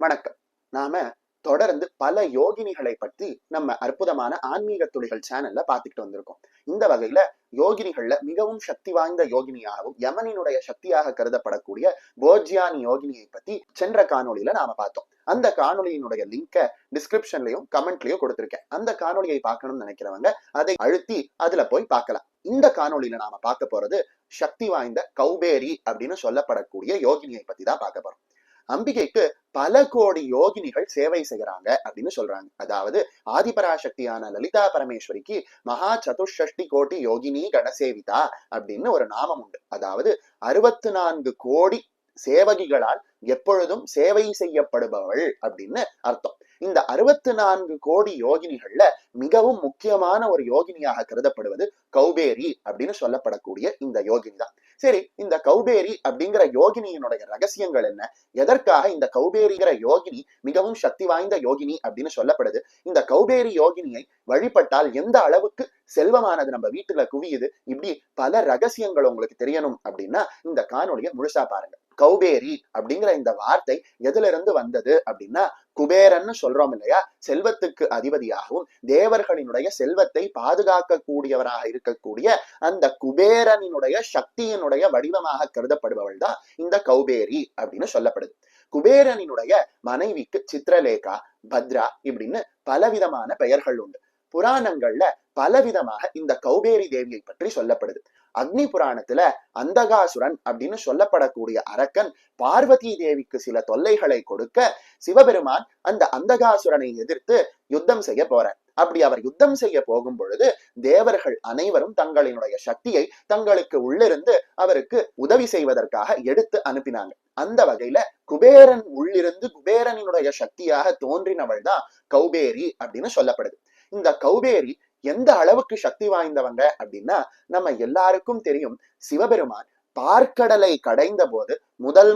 வணக்கம். நாம தொடர்ந்து பல யோகினிகளை பற்றி நம்ம அற்புதமான ஆன்மீக துளிகள் சேனல்ல பார்த்துக்கிட்டு வந்திருக்கோம். இந்த வகையில யோகினிகள்ல மிகவும் சக்தி வாய்ந்த யோகினியாகவும் யமனினுடைய சக்தியாக கருதப்படக்கூடிய போஜ்யானி யோகினியை பத்தி சென்ற காணொளியில நாம பார்த்தோம். அந்த காணொலியினுடைய லிங்க டிஸ்கிரிப்ஷன்லயும் கமெண்ட்லயும் கொடுத்திருக்கேன். அந்த காணொலியை பார்க்கணும்னு நினைக்கிறவங்க அதை அழுத்தி அதுல போய் பார்க்கலாம். இந்த காணொலியில நாம பார்க்க போறது சக்தி வாய்ந்த கௌபேரி அப்படின்னு சொல்லப்படக்கூடிய யோகினியை பத்தி தான் பார்க்க போறோம். அம்பிகைக்கு பல கோடி யோகினிகள் சேவை செய்யறாங்க அப்படின்னு சொல்றாங்க. அதாவது ஆதிபராசக்தியான லலிதா பரமேஸ்வரிக்கு மகா சதுஷ்டி கோடி யோகினி கணசேவிதா அப்படின்னு ஒரு நாமம் உண்டு. அதாவது 64 கோடி சேவகிகளால் எப்பொழுதும் சேவை செய்யப்படுபவள் அப்படின்னு அர்த்தம். இந்த 64 கோடி யோகினிகள்ல மிகவும் முக்கியமான ஒரு யோகினியாக கருதப்படுவது கௌபேரி அப்படின்னு சொல்லப்படக்கூடிய இந்த யோகினி தான். சரி, இந்த கௌபேரி அப்படிங்கிற யோகினியினுடைய ரகசியங்கள் என்ன? எதற்காக இந்த கௌபேரிங்கிற யோகினி மிகவும் சக்தி வாய்ந்த யோகினி அப்படின்னு சொல்லப்படுது? இந்த கௌபேரி யோகினியை வழிபட்டால் எந்த அளவுக்கு செல்வமானது நம்ம வீட்டுல குவியுது? இப்படி பல ரகசியங்கள் உங்களுக்கு தெரியணும் அப்படின்னா இந்த காணொலியை முழுசா பாருங்க. கௌபேரி அப்படிங்கிற இந்த வார்த்தை எதுல இருந்து வந்தது அப்படின்னா, குபேரன்னு சொல்றோம் இல்லையா, செல்வத்துக்கு அதிபதியாகவும் தேவர்களினுடைய செல்வத்தை பாதுகாக்க கூடியவராக இருக்கக்கூடிய அந்த குபேரனினுடைய சக்தியினுடைய வடிவமாக கருதப்படுபவள் தான் இந்த கௌபேரி அப்படின்னு சொல்லப்படுது. குபேரனினுடைய மனைவிக்கு சித்ரலேகா, பத்ரா இப்படின்னு பலவிதமான பெயர்கள் உண்டு. புராணங்கள்ல பலவிதமாக இந்த கௌபேரி தேவியை பற்றி சொல்லப்படுது. அக்னி புராணத்துல அந்தகாசுரன் அப்படின்னு சொல்லப்படக்கூடிய அரக்கன் பார்வதி தேவிக்கு சில தொல்லைகளை கொடுக்க சிவபெருமான் அந்த அந்தகாசுரனை எதிர்த்து யுத்தம் செய்ய போறார். அப்படி அவர் யுத்தம் செய்ய போகும் பொழுது தேவர்கள் அனைவரும் தங்களினுடைய சக்தியை தங்களுக்கு உள்ளிருந்து அவருக்கு உதவி செய்வதற்காக எடுத்து அனுப்பினாங்க. அந்த வகையில குபேரன் உள்ளிருந்து குபேரனினுடைய சக்தியாக தோன்றினவள் தான் கௌபேரி அப்படின்னு சொல்லப்படுது. இந்த கௌபேரி எந்த அளவுக்கு சக்தி வாய்ந்தவங்க அப்படின்னா, நம்ம எல்லாருக்கும் தெரியும், சிவபெருமான் பார்க்கடலை கடைந்த போது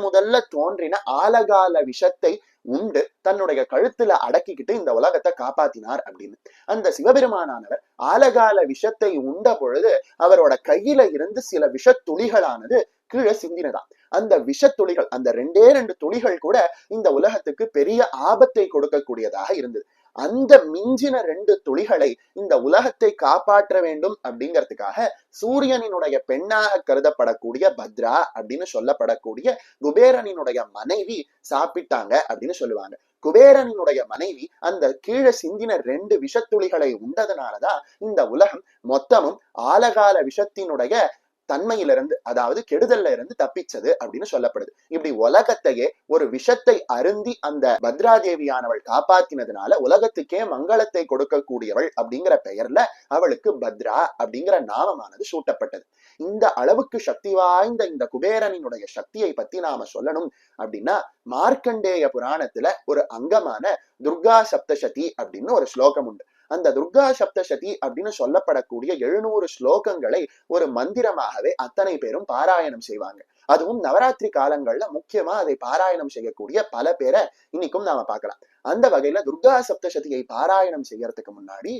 முதல்ல தோன்றின ஆலகால விஷத்தை உண்டு தன்னுடைய கழுத்துல அடக்கிக்கிட்டு இந்த உலகத்தை காப்பாத்தினார் அப்படின்னு. அந்த சிவபெருமானானவர் ஆலகால விஷத்தை உண்ட பொழுது அவரோட கையில இருந்து சில விஷத்துளிகளானது கீழே சிந்தினதான். அந்த விஷத்துளிகள், அந்த 2 துளிகள் கூட இந்த உலகத்துக்கு பெரிய ஆபத்தை கொடுக்கக்கூடியதாக இருந்தது. அந்த மிஞ்சின 2 துளிகளை இந்த உலகத்தை காப்பாற்ற வேண்டும் அப்படிங்கிறதுக்காக சூரியனினுடைய பெண்ணாக கருதப்படக்கூடிய பத்ரா அப்படின்னு சொல்லப்படக்கூடிய குபேரனினுடைய மனைவி சாப்பிட்டாங்க அப்படின்னு சொல்லுவாங்க. குபேரனினுடைய மனைவி அந்த கீழே சிந்தின 2 விஷத்துளிகளை உண்டதுனாலதான் இந்த உலகம் மொத்தமும் ஆலகால விஷத்தினுடைய தன்மையிலிருந்து, அதாவது கெடுதல்ல இருந்து தப்பிச்சது அப்படின்னு சொல்லப்படுது. இப்படி உலகத்தையே ஒரு விஷத்தை அருந்தி அந்த பத்ராதேவியானவள் காப்பாத்தினதுனால உலகத்துக்கே மங்களத்தை கொடுக்கக்கூடியவள் அப்படிங்கிற பெயர்ல அவளுக்கு பத்ரா அப்படிங்கிற நாமமானது சூட்டப்பட்டது. இந்த அளவுக்கு சக்தி வாய்ந்த இந்த குபேரனினுடைய சக்தியை பத்தி நாம சொல்லணும் அப்படின்னா, மார்க்கண்டேய புராணத்துல ஒரு அங்கமான துர்கா சப்தசதி அப்படின்னு ஒரு ஸ்லோகம் உண்டு. அந்த துர்கா சப்தசதி அப்படின்னு சொல்லப்படக்கூடிய 700 ஸ்லோகங்களை ஒரு மந்திரமாகவே அத்தனை பேரும் பாராயணம் செய்வாங்க. அதுவும் நவராத்திரி காலங்கள்ல முக்கியமா அதை பாராயணம் செய்யக்கூடிய பல பேரை இன்னைக்கும் நாம பார்க்கலாம். அந்த வகையில துர்கா சப்தசதியை பாராயணம் செய்யறதுக்கு முன்னாடி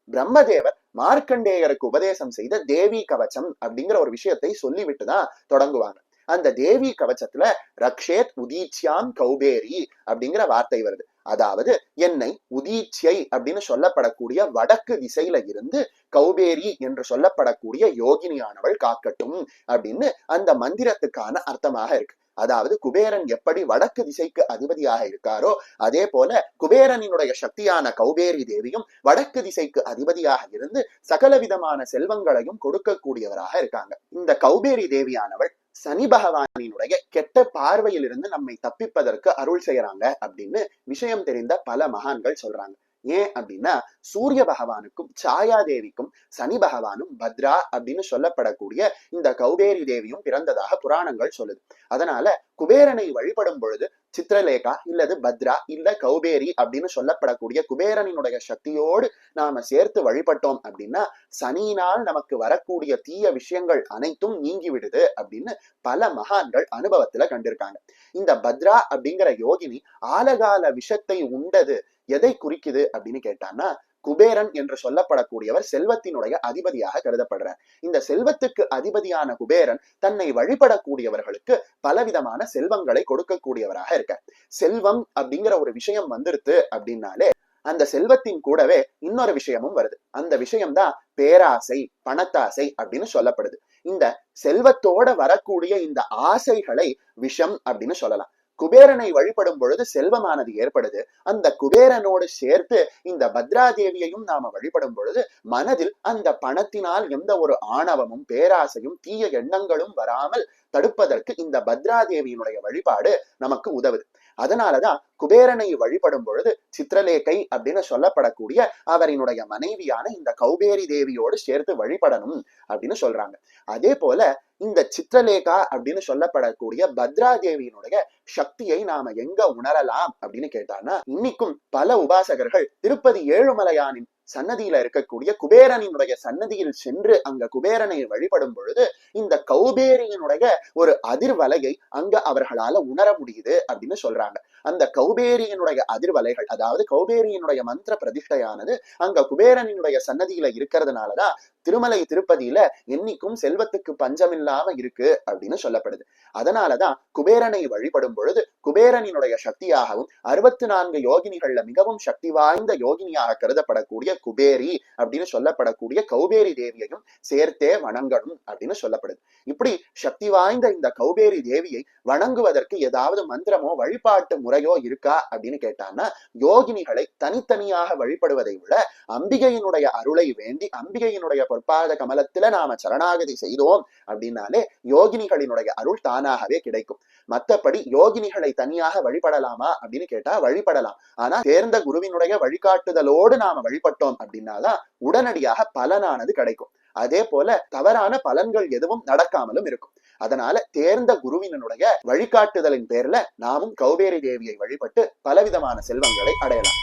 பிரம்மதேவர் மார்க்கண்டேயருக்கு உபதேசம் செய்த தேவி கவச்சம் அப்படிங்கிற ஒரு விஷயத்தை சொல்லிவிட்டுதான் தொடங்குவாங்க. அந்த தேவி கவச்சத்துல ரக்ஷேத் உதீச்சியாம் கௌபேரி அப்படிங்கிற வார்த்தை வருது. அதாவது என்னை உதீச்சியை அப்படின்னு சொல்லப்படக்கூடிய வடக்கு திசையில இருந்து கௌபேரி என்று சொல்லப்படக்கூடிய யோகினியானவள் காக்கட்டும் அப்படின்னு அந்த மந்திரத்துக்கான அர்த்தமாக இருக்கு. அதாவது குபேரன் எப்படி வடக்கு திசைக்கு அதிபதியாக இருக்காரோ அதே போல குபேரனினுடைய சக்தியான கௌபேரி தேவியும் வடக்கு திசைக்கு அதிபதியாக இருந்து சகல விதமான செல்வங்களையும் கொடுக்கக்கூடியவராக இருக்காங்க. இந்த கௌபேரி தேவியானவள் சனி பகவானினுடைய கெட்ட பார்வையிலிருந்து நம்மை தப்பிப்பதற்கு அருள் செய்யறாங்க அப்படின்னு விஷயம் தெரிந்த பல மகான்கள் சொல்றாங்க. ஏன் அப்படின்னா, சூரிய பகவானுக்கும் சாயா தேவிக்கும் சனி பகவானும் பத்ரா அப்படின்னு சொல்லப்படக்கூடிய இந்த கௌபேரி தேவியும் பிறந்ததாக புராணங்கள் சொல்லுது. அதனால குபேரனை வழிபடும் பொழுது சித்ரலேகா இல்லது பத்ரா இல்ல கௌபேரி அப்படின்னு சொல்லப்படக்கூடிய குபேரனினுடைய சக்தியோடு நாம சேர்த்து வழிபட்டோம் அப்படின்னா சனியினால் நமக்கு வரக்கூடிய தீய விஷயங்கள் அனைத்தும் நீங்கி விடுது அப்படின்னு பல மகான்கள் அனுபவத்துல கண்டிருக்காங்க. இந்த பத்ரா அப்படிங்கிற யோகினி ஆலகால விஷத்தை உண்டது எதை குறிக்குது அப்படின்னு கேட்டான்னா, குபேரன் என்று சொல்லப்படக்கூடியவர் செல்வத்தினுடைய அதிபதியாக கருதப்படுறார். இந்த செல்வத்துக்கு அதிபதியான குபேரன் தன்னை வழிபடக்கூடியவர்களுக்கு பலவிதமான செல்வங்களை கொடுக்கக்கூடியவராக இருக்க. செல்வம் அப்படிங்கிற ஒரு விஷயம் வந்துருது அப்படின்னாலே அந்த செல்வத்தின் கூடவே இன்னொரு விஷயமும் வருது. அந்த விஷயம்தான் பேராசை, பணத்தாசை அப்படின்னு சொல்லப்படுது. இந்த செல்வத்தோட வரக்கூடிய இந்த ஆசைகளை விஷம் அப்படின்னு சொல்லலாம். குபேரனை வழிபடும் பொழுது செல்வமானது ஏற்படுது. அந்த குபேரனோடு சேர்த்து இந்த பத்ராதேவியையும் நாம வழிபடும் பொழுது மனதில் அந்த பணத்தினால் எந்த ஒரு ஆணவமும் பேராசையும் தீய எண்ணங்களும் வராமல் தடுப்பதற்கு இந்த பத்ராதேவியினுடைய வழிபாடு நமக்கு உதவுது. அதனாலதான் குபேரனை வழிபடும் பொழுது சித்திரலேகை அப்படின்னு சொல்லப்படக்கூடிய அவரினுடைய மனைவியான இந்த கௌபேரி தேவியோடு சேர்த்து வழிபடணும் அப்படின்னு சொல்றாங்க. அதே போல இந்த சித்திரலேகா அப்படின்னு சொல்லப்படக்கூடிய பத்ராதேவியினுடைய சக்தியை நாம எங்க உணரலாம் அப்படின்னு கேட்டான்னா, இன்னைக்கும் பல உபாசகர்கள் திருப்பதி ஏழுமலையானின் சன்னதியில இருக்கக்கூடிய குபேரனினுடைய சன்னதியில் சென்று அங்க குபேரனை வழிபடும் பொழுது இந்த கௌபேரியினுடைய ஒரு அதிர்வலையை அங்க அவர்களால உணர முடியுது அப்படின்னு சொல்றாங்க. அந்த கௌபேரியினுடைய அதிர்வலைகள், அதாவது கௌபேரியினுடைய மந்திர பிரதிஷ்டையானது அங்க குபேரனினுடைய சன்னதியில இருக்கிறதுனாலதான் திருமலை திருப்பதியில என்னைக்கும் செல்வத்துக்கு பஞ்சமில்லாம இருக்கு அப்படின்னு சொல்லப்படுது. அதனாலதான் குபேரனை வழிபடும் பொழுது குபேரனினுடைய சக்தியாகவும் 64 யோகினிகள்ல மிகவும் சக்தி வாய்ந்த யோகினியாக கருதப்படக்கூடிய குபேரி அப்படின்னு சொல்லப்படக்கூடிய கௌபேரி தேவியையும் சேர்த்தே வணங்கணும் அப்படின்னு சொல்லப்படுது. இப்படி சக்தி வாய்ந்த இந்த கௌபேரி தேவியை வணங்குவதற்கு ஏதாவது மந்திரமோ வழிபாட்டு முறையோ இருக்கா அப்படின்னு கேட்டான்னா, யோகினிகளை தனித்தனியாக வழிபடுவதை விட அம்பிகையினுடைய அருளை வேண்டி அம்பிகையினுடைய பொற்பாத கமலத்துல நாம சரணாகதி செய்தோம் அப்படின்னாலே யோகினிகளினுடைய அருள் தானாகவே கிடைக்கும். மற்றபடி யோகினிகளை தனியாக வழிபடலாமா அப்படின்னு கேட்டா வழிபடலாம். ஆனா தேர்ந்த குருவினுடைய வழிகாட்டுதலோடு நாம வழிபட்டோம் அப்படின்னாதான் உடனடியாக பலனானது கிடைக்கும். அதே போல தவறான பலன்கள் எதுவும் நடக்காமலும் இருக்கும். அதனால தேர்ந்த குருவினுடைய வழிகாட்டுதலின் பேர்ல நாமும் கௌபேரி தேவியை வழிபட்டு பலவிதமான செல்வங்களை அடையலாம்.